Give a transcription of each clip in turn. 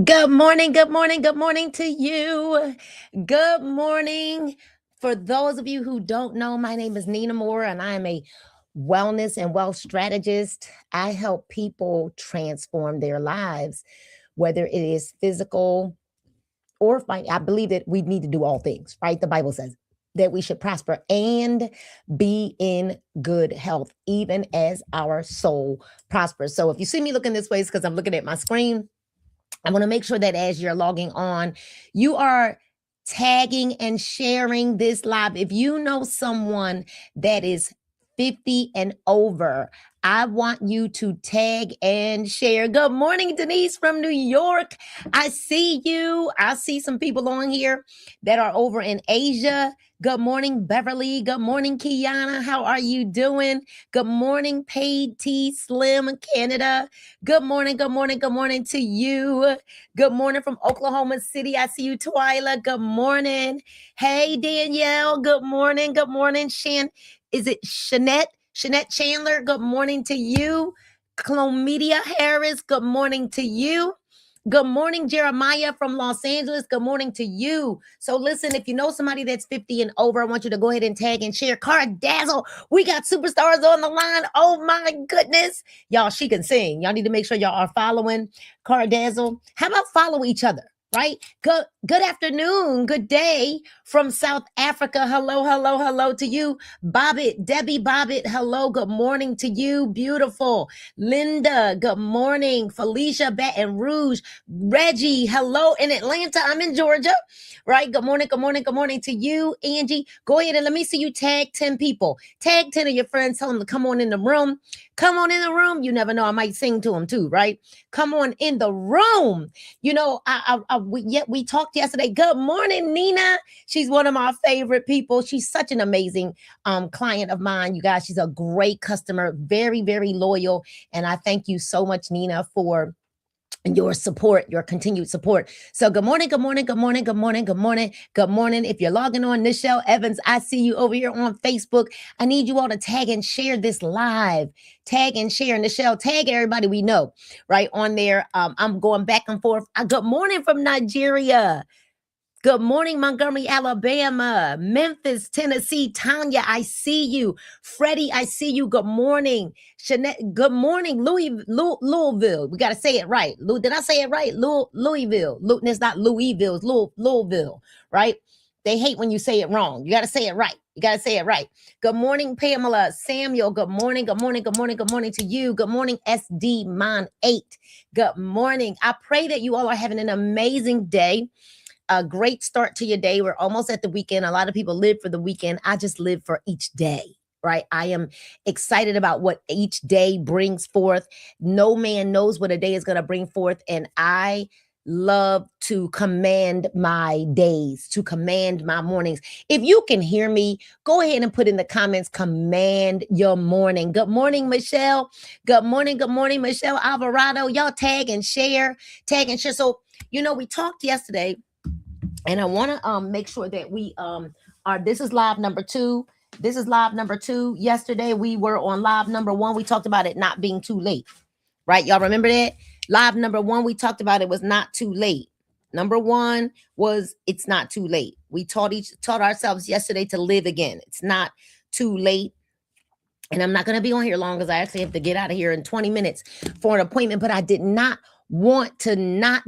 Good morning, good morning, good morning to you. Good morning. For those of you who don't know, my name is Nina Moore and I am a wellness and wealth strategist. I help people transform their lives, whether it is physical or I believe that we need to do all things, right? The Bible says that we should prosper and be in good health, even as our soul prospers. So if you see me looking this way, it's because I'm looking at my screen. I want to make sure that as you're logging on, you are tagging and sharing this live. If you know someone that is 50 and over, I want you to tag and share. Good morning, Denise from New York. I see you. I see some people on here that are over in Asia. Good morning, Beverly. Good morning, Kiana. How are you doing? Good morning, Paid T Slim Canada. Good morning, good morning, good morning to you. Good morning from Oklahoma City. I see you, Twyla. Good morning. Hey, Danielle. Good morning. Good morning, Shan. Is it Shanette? Shanette Chandler. Good morning to you. Clomedia Harris. Good morning to you. Good morning, Jeremiah from Los Angeles. Good morning to you. So listen, if you know somebody that's 50 and over, I want you to go ahead and tag and share. Cardazzle, we got superstars on the line. Oh my goodness. Y'all, she can sing. Y'all need to make sure y'all are following Cardazzle. How about follow each other? Right? Good afternoon. Good day from South Africa. Hello, hello, hello to you. Bobbit, Debbie Bobbit. Hello. Good morning to you. Beautiful. Linda, good morning. Felicia, Baton Rouge. Reggie, hello in Atlanta. I'm in Georgia. Right? Good morning, good morning, good morning to you. Angie, go ahead and let me see you tag 10 people. Tag 10 of your friends. Tell them to come on in the room. Come on in the room. You never know. I might sing to them too, right? Come on in the room. You know, we talked yesterday. Good morning, Nina. She's one of my favorite people. She's such an amazing client of mine. You guys, she's a great customer, very, very loyal. And I thank you so much, Nina, for your support, your continued support. So good morning, good morning, good morning, good morning, good morning, good morning. If you're logging on, Nichelle Evans, I see you over here on Facebook. I need you all to tag and share this live. Tag and share. Nichelle, tag everybody we know right on there. I'm going back and forth. Good morning from Nigeria. Good morning, Montgomery, Alabama, Memphis, Tennessee. Tanya, I see you. Freddie, I see you. Good morning. Shanette, good morning. Louisville. We got to say it right. Did I say it right? Louisville. It's not Louisville. It's Louisville, right? They hate when you say it wrong. You got to say it right. You got to say it right. Good morning, Pamela. Samuel, good morning. Good morning. Good morning. Good morning to you. Good morning, SD Mon 8. Good morning. I pray that you all are having an amazing day, a great start to your day. We're almost at the weekend. A lot of people live for the weekend. I just live for each day, right? I am excited about what each day brings forth. No man knows what a day is going to bring forth. And I love to command my days, to command my mornings. If you can hear me, go ahead and put in the comments, command your morning. Good morning, Michelle. Good morning, Michelle Alvarado. Y'all tag and share, tag and share. So, you know, we talked yesterday, and I want to make sure that we are, this is live number 2. This is live number 2. Yesterday we were on live number 1. We talked about it not being too late, right? Y'all remember that? Live number 1, we talked about it was not too late. Number 1 was it's not too late. We taught ourselves yesterday to live again. It's not too late. And I'm not going to be on here long because I actually have to get out of here in 20 minutes for an appointment, but I did not want to not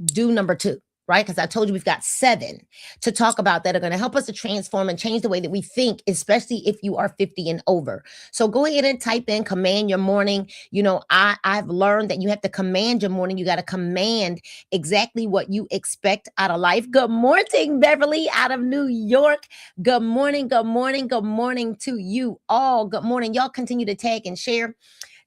do number 2, right? Because I told you we've got 7 to talk about that are going to help us to transform and change the way that we think, especially if you are 50 and over. So go ahead and type in command your morning. You know, I've learned that you have to command your morning. You got to command exactly what you expect out of life. Good morning, Beverly, out of New York. Good morning, good morning, good morning to you all. Good morning. Y'all continue to tag and share.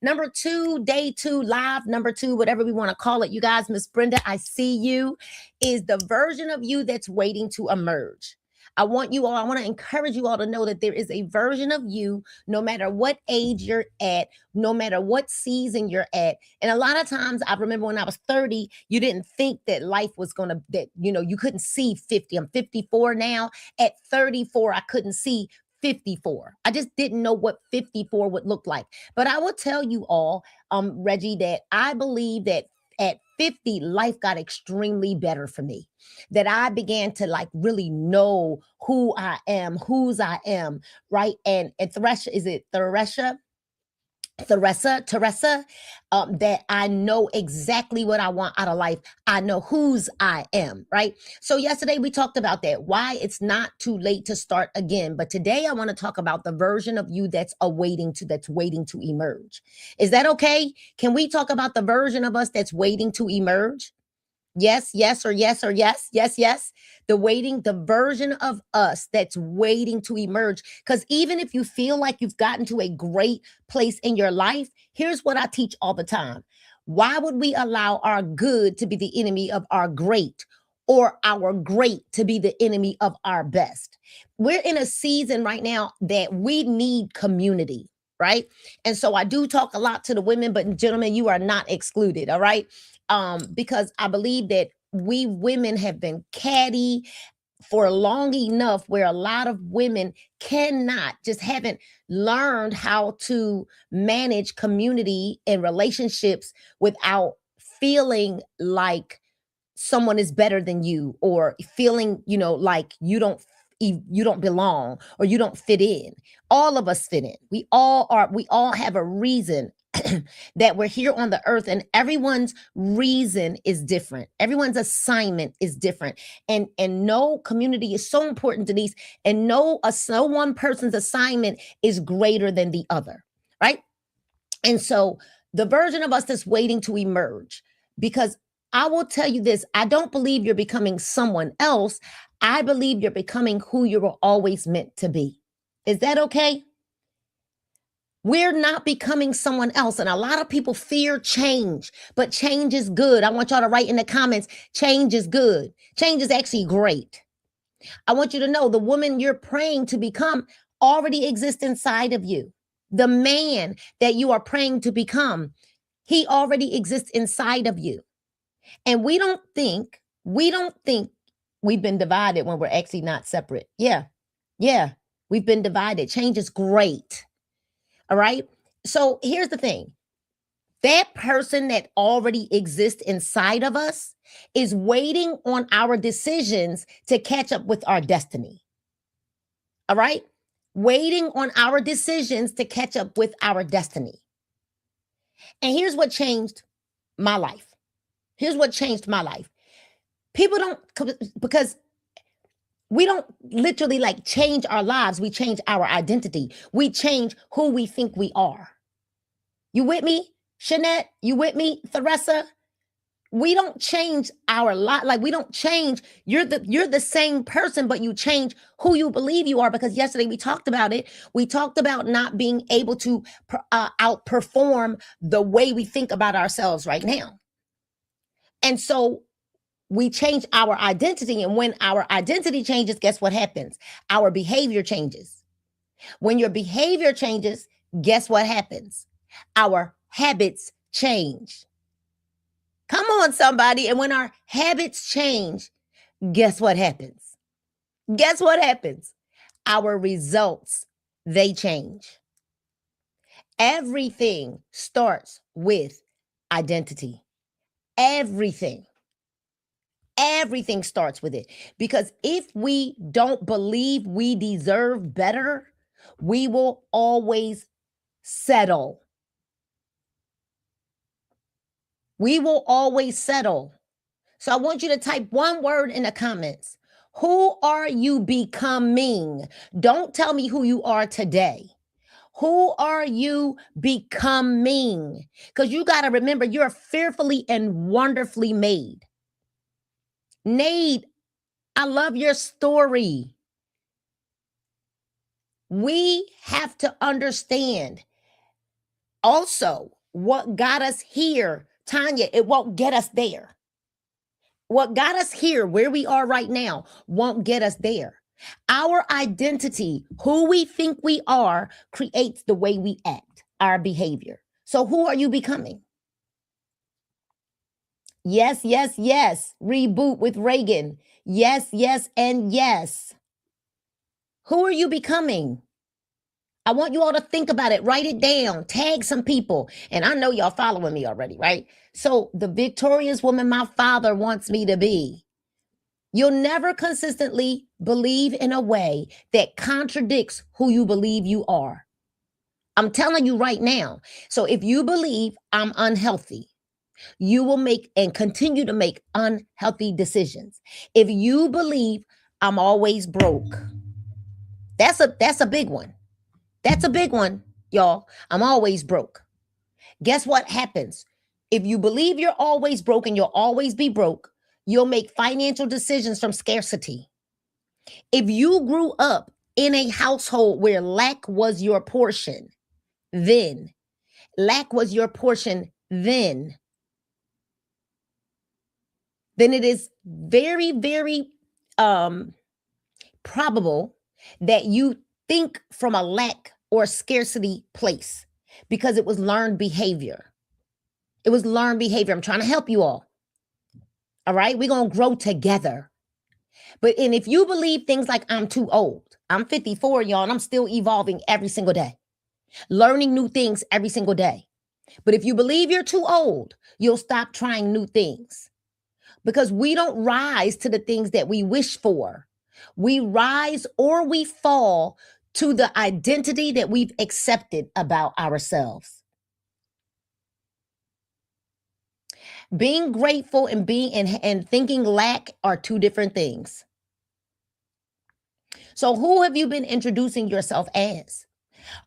Number 2, day 2, live number 2, whatever we want to call it. You guys, Miss Brenda, I see you, is the version of you that's waiting to emerge. I want to encourage you all to know that there is a version of you, no matter what age you're at, no matter what season you're at. And a lot of times, I remember when I was 30, you didn't think that life was going to, that, you know, you couldn't see 50. I'm 54 now. At 34, I couldn't see 54. I just didn't know what 54 would look like. But I will tell you all, Reggie, that I believe that at 50, life got extremely better for me. That I began to like really know who I am, whose I am, right? And Thresha, is it Thresha? Teresa, that I know exactly what I want out of life. I know whose I am, right? So yesterday we talked about that, why it's not too late to start again. But today I want to talk about the version of you that's waiting to emerge. Is that okay? Can we talk about the version of us that's waiting to emerge? Yes, yes, or yes, or yes, yes, yes. The version of us that's waiting to emerge. Because even if you feel like you've gotten to a great place in your life, here's what I teach all the time. Why would we allow our good to be the enemy of our great, or our great to be the enemy of our best? We're in a season right now that we need community, right? And so I do talk a lot to the women, but gentlemen, you are not excluded, all right? Because I believe that we women have been catty for long enough where a lot of women just haven't learned how to manage community and relationships without feeling like someone is better than you, or feeling, like you don't belong, or you don't fit in. All of us fit in. We all have a reason that we're here on the earth, and everyone's reason is different. Everyone's assignment is different. And no community is so important, Denise, and no one person's assignment is greater than the other, right? And so the version of us that's waiting to emerge, because I will tell you this, I don't believe you're becoming someone else. I believe you're becoming who you were always meant to be. Is that okay? We're not becoming someone else. And a lot of people fear change, but change is good. I want y'all to write in the comments, change is good. Change is actually great. I want you to know the woman you're praying to become already exists inside of you. The man that you are praying to become, he already exists inside of you. And we don't think we've been divided when we're actually not separate. Yeah, we've been divided. Change is great. All right. So here's the thing. That person that already exists inside of us is waiting on our decisions to catch up with our destiny. All right. Waiting on our decisions to catch up with our destiny. And here's what changed my life. People don't, because we don't literally like change our lives. We change our identity. We change who we think we are. You with me, Shanette? You with me, Theresa? We don't change our life. Like, we don't change. You're the same person, but you change who you believe you are. Because yesterday we talked about it. We talked about not being able to outperform the way we think about ourselves right now. And so we change our identity. And when our identity changes, guess what happens? Our behavior changes. When your behavior changes, guess what happens? Our habits change. Come on, somebody. And when our habits change, guess what happens? Guess what happens? Our results, they change. Everything starts with identity. Everything starts with it. Because if we don't believe we deserve better, we will always settle. We will always settle. So I want you to type one word in the comments. Who are you becoming? Don't tell me who you are today. Who are you becoming? Because you got to remember, you're fearfully and wonderfully made. Nate, I love your story. We have to understand also what got us here. Tanya, it won't get us there. What got us here, where we are right now, won't get us there. Our identity, who we think we are, creates the way we act, our behavior. So who are you becoming? Yes, yes, yes. Reboot with Reagan. Yes, yes, and yes. Who are you becoming? I want you all to think about it. Write it down. Tag some people. And I know y'all following me already, right? So the victorious woman my father wants me to be. You'll never consistently believe in a way that contradicts who you believe you are. I'm telling you right now. So if you believe I'm unhealthy, you will make and continue to make unhealthy decisions. If you believe I'm always broke, that's a big one. That's a big one, y'all. I'm always broke. Guess what happens? If you believe you're always broke and you'll always be broke, you'll make financial decisions from scarcity. If you grew up in a household where lack was your portion, then lack was your portion, then it is very, very probable that you think from a lack or scarcity place because it was learned behavior. It was learned behavior. I'm trying to help you all. All right. We're going to grow together. And if you believe things like I'm too old, I'm 54, y'all, and I'm still evolving every single day, learning new things every single day. But if you believe you're too old, you'll stop trying new things because we don't rise to the things that we wish for. We rise or we fall to the identity that we've accepted about ourselves. Being grateful and and thinking lack are two different things. So who have you been introducing yourself as?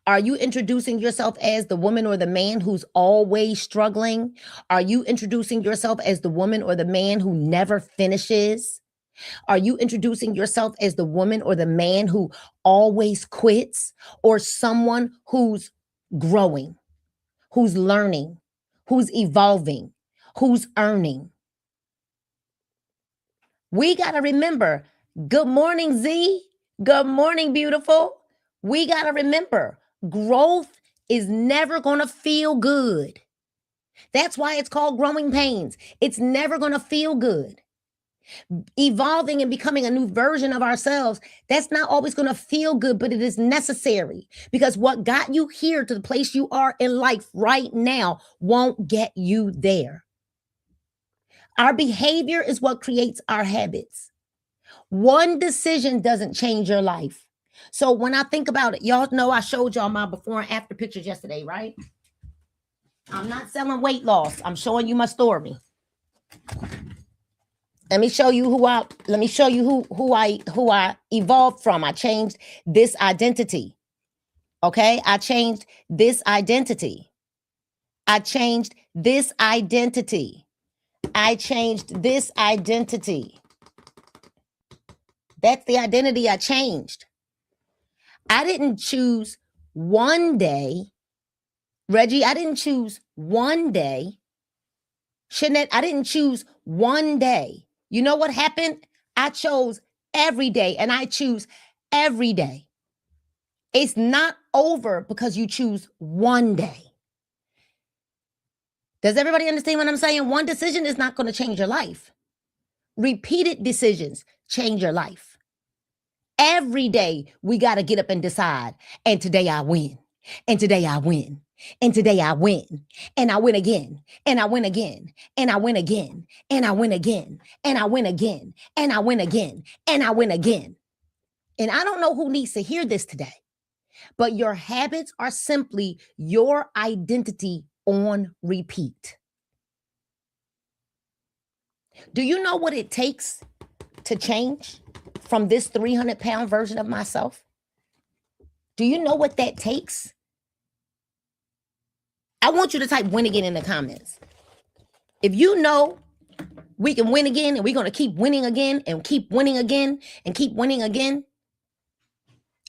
Are you introducing yourself as the woman or the man who's always struggling? Are you introducing yourself as the woman or the man who never finishes? Are you introducing yourself as the woman or the man who always quits, or someone who's growing, who's learning, who's evolving, who's earning? We got to remember, good morning, Z. Good morning, beautiful. We got to remember, growth is never going to feel good. That's why it's called growing pains. It's never going to feel good. Evolving and becoming a new version of ourselves, that's not always going to feel good, but it is necessary because what got you here to the place you are in life right now won't get you there. Our behavior is what creates our habits. One decision doesn't change your life. So when I think about it, y'all know I showed y'all my before and after pictures yesterday, right? I'm not selling weight loss. I'm showing you my story. Let me show you who I evolved from. I changed this identity. Okay? I changed this identity. I changed this identity. I changed this identity. That's the identity I changed. I didn't choose one day. Reggie, I didn't choose one day. Shanette, I didn't choose one day. You know what happened? I chose every day, and I choose every day. It's not over because you choose one day. Does everybody understand what I'm saying? One decision is not going to change your life. Repeated decisions change your life. Every day we got to get up and decide, and today I win, and today I win. And today I win, and I win again, and I win again, and I win again, and I win again, and I win again, and I win again, and I win again. And I don't know who needs to hear this today, but your habits are simply your identity on repeat. Do you know what it takes to change from this 300-pound version of myself? Do you know what that takes? I want you to type win again in the comments. If you know we can win again and we're going to keep winning again and keep winning again and keep winning again,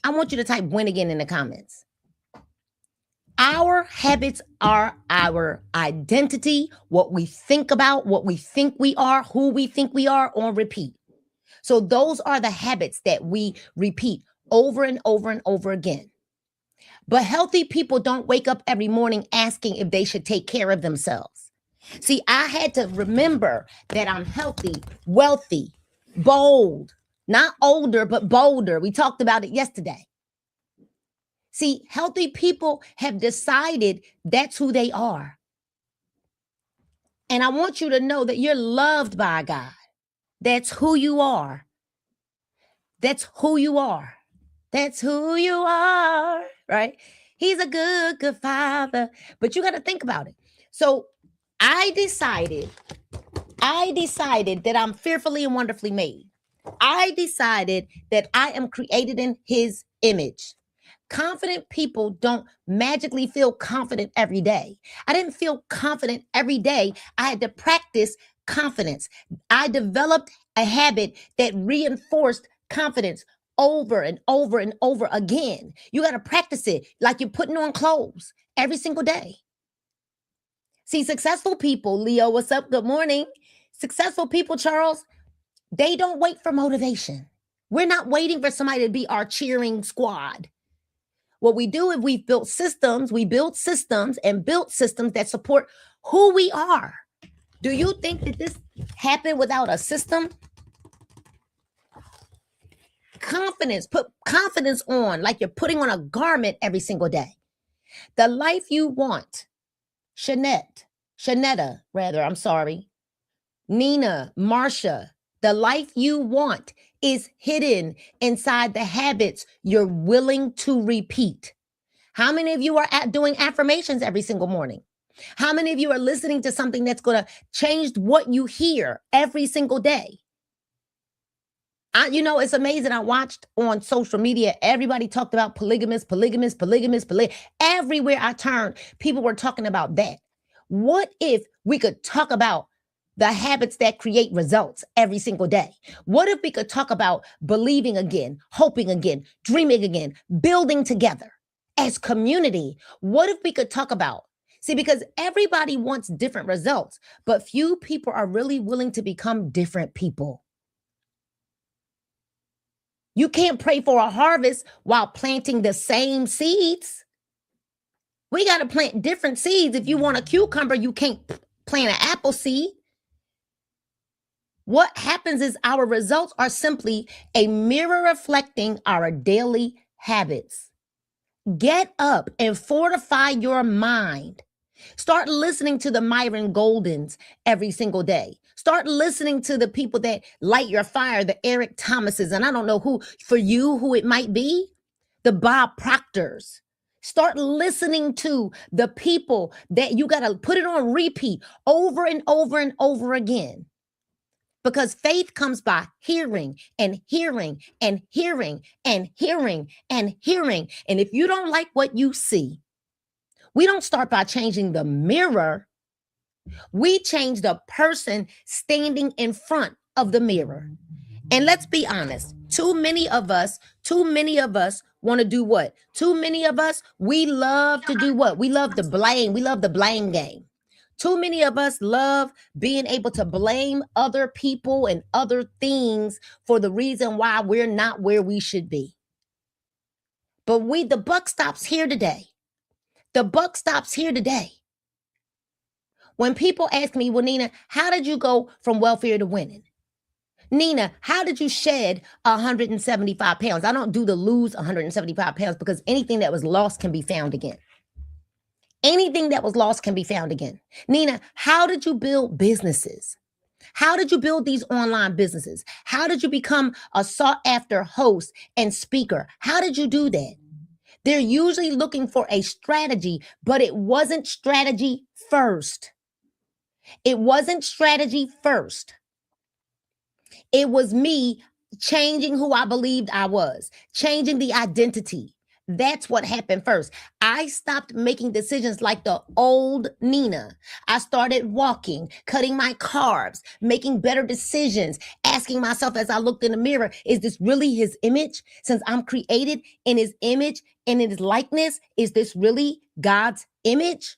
I want you to type win again in the comments. Our habits are our identity, what we think about, what we think we are, who we think we are on repeat. So those are the habits that we repeat over and over and over again. But healthy people don't wake up every morning asking if they should take care of themselves. See, I had to remember that I'm healthy, wealthy, bold, not older, but bolder. We talked about it yesterday. See, healthy people have decided that's who they are. And I want you to know that you're loved by God. That's who you are. That's who you are. That's who you are, right? He's a good, good father. But you got to think about it. So I decided that I'm fearfully and wonderfully made. I decided that I am created in his image. Confident people don't magically feel confident every day. I didn't feel confident every day. I had to practice confidence. I developed a habit that reinforced confidence over and over and over again. You got to practice it like you're putting on clothes every single day. See, successful people, Leo, what's up? Good morning. Successful people, Charles, they don't wait for motivation. We're not waiting for somebody to be our cheering squad. What we do is we build systems and built systems that support who we are. Do you think that this happened without a system? Confidence, put confidence on like you're putting on a garment every single day. The life you want, Shanetta, Nina, Marsha, the life you want is hidden inside the habits you're willing to repeat. How many of you are doing affirmations every single morning? How many of you are listening to something that's going to change what you hear every single day? It's amazing. I watched on social media, everybody talked about polygamous. Everywhere I turned, people were talking about that. What if we could talk about the habits that create results every single day? What if we could talk about believing again, hoping again, dreaming again, building together as community? What if we could talk about, because everybody wants different results, but few people are really willing to become different people. You can't pray for a harvest while planting the same seeds. We got to plant different seeds. If you want a cucumber, you can't plant an apple seed. What happens is our results are simply a mirror reflecting our daily habits. Get up and fortify your mind. Start listening to the Myron Goldens every single day. Start listening to the people that light your fire, the Eric Thomases, and I don't know who it might be, the Bob Proctors. Start listening to the people that you got to put it on repeat over and over and over again. Because faith comes by hearing and hearing and hearing and hearing and hearing. And if you don't like what you see, we don't start by changing the mirror. We change the person standing in front of the mirror. And let's be honest, too many of us want to do what? Too many of us, we love to do what? We love to blame. We love the blame game. Too many of us love being able to blame other people and other things for the reason why we're not where we should be. But the buck stops here today. The buck stops here today. When people ask me, well, Nina, how did you go from welfare to winning? Nina, how did you shed 175 pounds? I don't do the lose 175 pounds because anything that was lost can be found again. Anything that was lost can be found again. Nina, how did you build businesses? How did you build these online businesses? How did you become a sought after host and speaker? How did you do that? They're usually looking for a strategy, but it wasn't strategy first. It wasn't strategy first. It was me changing who I believed I was, changing the identity. That's what happened first. I stopped making decisions like the old Nina. I started walking, cutting my carbs, making better decisions, asking myself as I looked in the mirror, is this really his image? Since I'm created in his image and in his likeness, is this really God's image?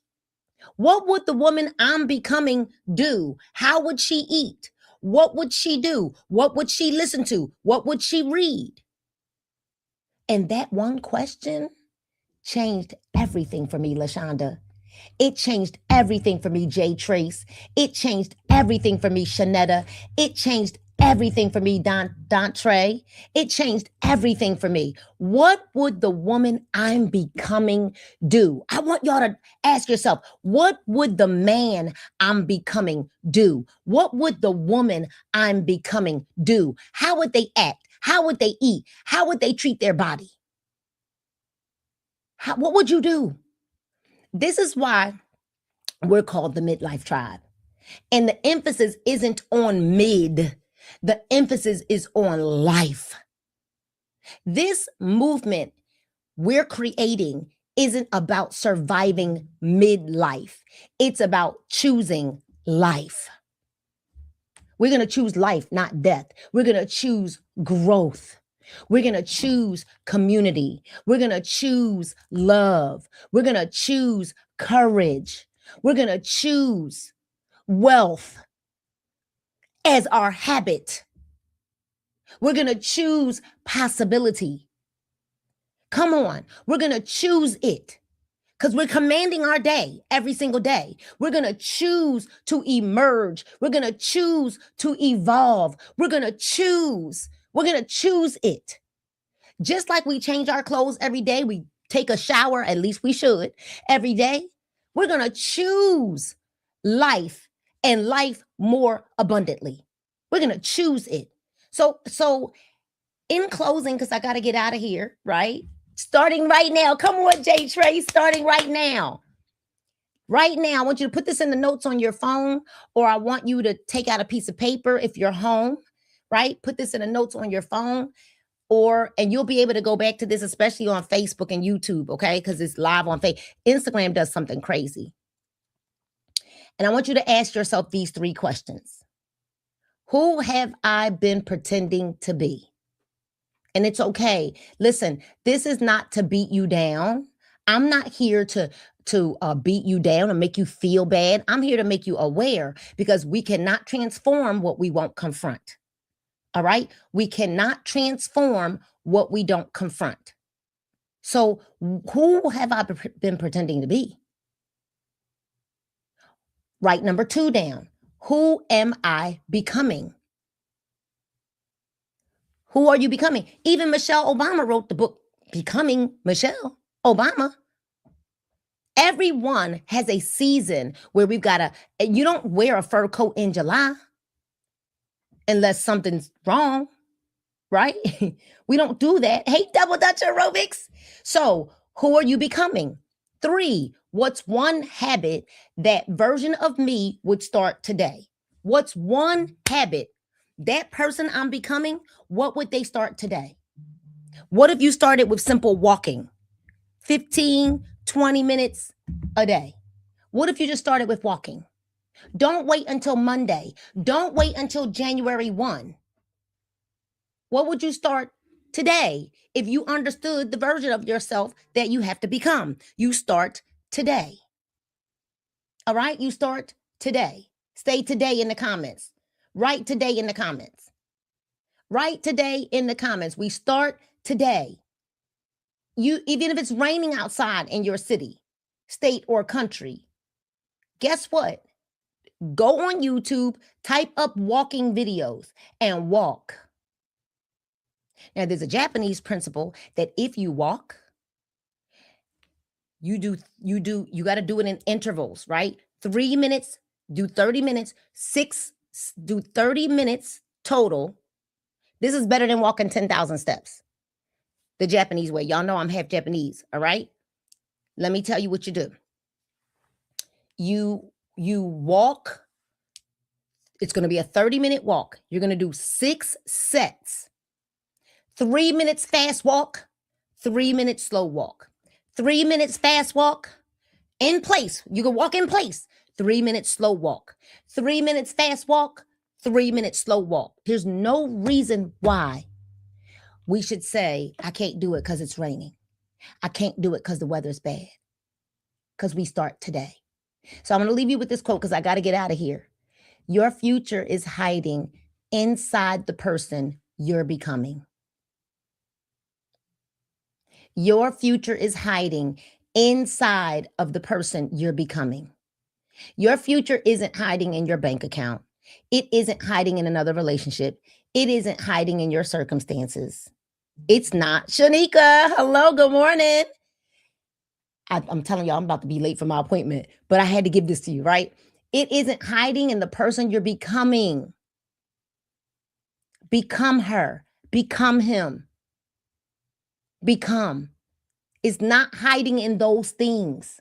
What would the woman I'm becoming do? How would she eat? What would she do? What would she listen to? What would she read? And that one question changed everything for me, LaShonda. It changed everything for me, Jay Trace. It changed everything for me, Shanetta. It changed everything for me, Dontre. It changed everything for me. What would the woman I'm becoming do? I want y'all to ask yourself, what would the man I'm becoming do? What would the woman I'm becoming do? How would they act? How would they eat? How would they treat their body? What would you do? This is why we're called the Midlife Tribe. And the emphasis isn't on mid, the emphasis is on life. This movement we're creating isn't about surviving midlife, it's about choosing life. We're going to choose life, not death. We're going to choose growth. We're going to choose community. We're going to choose love. We're going to choose courage. We're going to choose wealth as our habit. We're going to choose possibility. Come on. We're going to choose it because we're commanding our day every single day. We're going to choose to emerge. We're going to choose to evolve. We're going to choose. We're going to choose it. Just like we change our clothes every day, we take a shower, at least we should, every day. We're going to choose life and life more abundantly. We're going to choose it. So in closing, because I got to get out of here, right? Starting right now. Come on, Jay Trey, starting right now. Right now, I want you to put this in the notes on your phone, or I want you to take out a piece of paper if you're home, right? Put this in the notes on your phone, and you'll be able to go back to this, especially on Facebook and YouTube, okay? Because it's live on Facebook. Instagram does something crazy. And I want you to ask yourself these 3 questions. Who have I been pretending to be? And it's okay. Listen, this is not to beat you down. I'm not here to beat you down and make you feel bad. I'm here to make you aware, because we cannot transform what we won't confront. All right? We cannot transform what we don't confront. So who have I been pretending to be? Write number 2 down. Who am I becoming? Who are you becoming? Even Michelle Obama wrote the book, Becoming Michelle Obama. Everyone has a season where we've got you don't wear a fur coat in July unless something's wrong, right? We don't do that. Hey, Double Dutch aerobics. So who are you becoming? 3, what's one habit that version of me would start today? What's one habit that person I'm becoming, what would they start today? What if you started with simple walking? 15, 20 minutes a day. What if you just started with walking? Don't wait until Monday. Don't wait until January 1. What would you start today if you understood the version of yourself that you have to become? You start today. All right? You start today. Stay today in the comments. Write today in the comments. Write today in the comments. We start today. Even if it's raining outside in your city, state, or country, guess what? Go on YouTube, type up walking videos and walk. Now, there's a Japanese principle that if you walk, you got to do it in intervals, right? 3 minutes, do 30 minutes, do 30 minutes total. This is better than walking 10,000 steps. The Japanese way. Y'all know I'm half Japanese, all right? Let me tell you what you do. You walk. It's going to be a 30-minute walk. You're going to do 6 sets. 3 minutes fast walk, 3 minutes slow walk. 3 minutes fast walk in place. You can walk in place. 3 minutes slow walk. 3 minutes fast walk, 3 minutes slow walk. There's no reason why we should say, I can't do it because it's raining. I can't do it because the weather's bad. Because we start today. So I'm going to leave you with this quote because I got to get out of here. Your future is hiding inside the person you're becoming. Your future is hiding inside of the person you're becoming. Your future isn't hiding in your bank account. It isn't hiding in another relationship. It isn't hiding in your circumstances. It's not. Shanika, hello, good morning. I'm telling y'all, I'm about to be late for my appointment, but I had to give this to you, right? It isn't hiding in the person you're becoming. Become her, become him, become. It's not hiding in those things.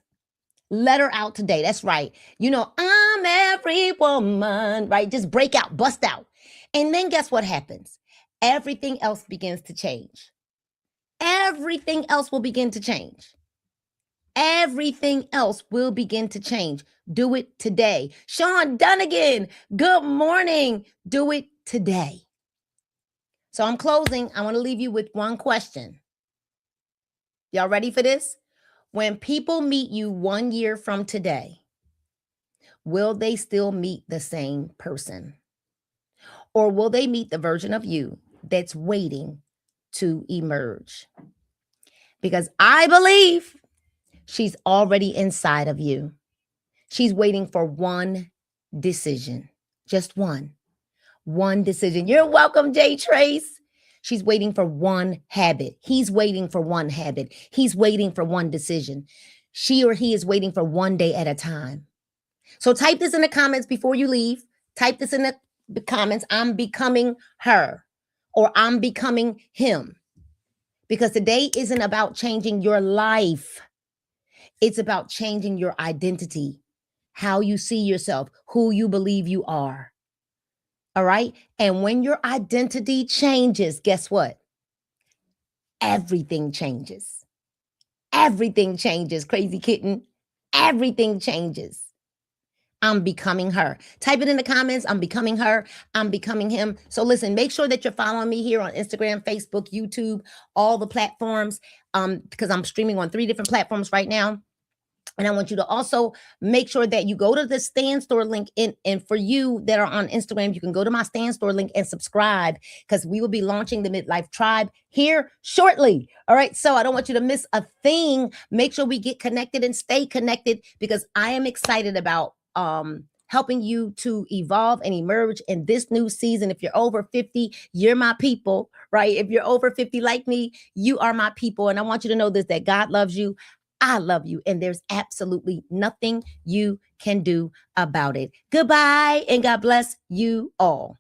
Let her out today. That's right. I'm every woman, right? Just break out, bust out. And then guess what happens? Everything else begins to change. Everything else will begin to change. Everything else will begin to change. Do it today. Sean Dunnigan, good morning. Do it today. So I'm closing. I want to leave you with one question. Y'all ready for this? When people meet you 1 year from today, will they still meet the same person? Or will they meet the version of you that's waiting to emerge? Because I believe she's already inside of you. She's waiting for one decision, just one decision. You're welcome, Jay Trace. She's waiting for one habit. He's waiting for one habit. He's waiting for one decision. She or he is waiting for one day at a time. So type this in the comments before you leave. Type this in the comments. I'm becoming her, or I'm becoming him. Because today isn't about changing your life. It's about changing your identity, how you see yourself, who you believe you are. All right. And when your identity changes, guess what? Everything changes. Everything changes, crazy kitten. Everything changes. I'm becoming her. Type it in the comments. I'm becoming her. I'm becoming him. So listen, make sure that you're following me here on Instagram, Facebook, YouTube, all the platforms, because I'm streaming on 3 different platforms right now. And I want you to also make sure that you go to the Stand Store link. And for you that are on Instagram, you can go to my Stand Store link and subscribe, because we will be launching the Midlife Tribe here shortly. All right. So I don't want you to miss a thing. Make sure we get connected and stay connected, because I am excited about helping you to evolve and emerge in this new season. If you're over 50, you're my people, right? If you're over 50 like me, you are my people. And I want you to know this, that God loves you. I love you, and there's absolutely nothing you can do about it. Goodbye, and God bless you all.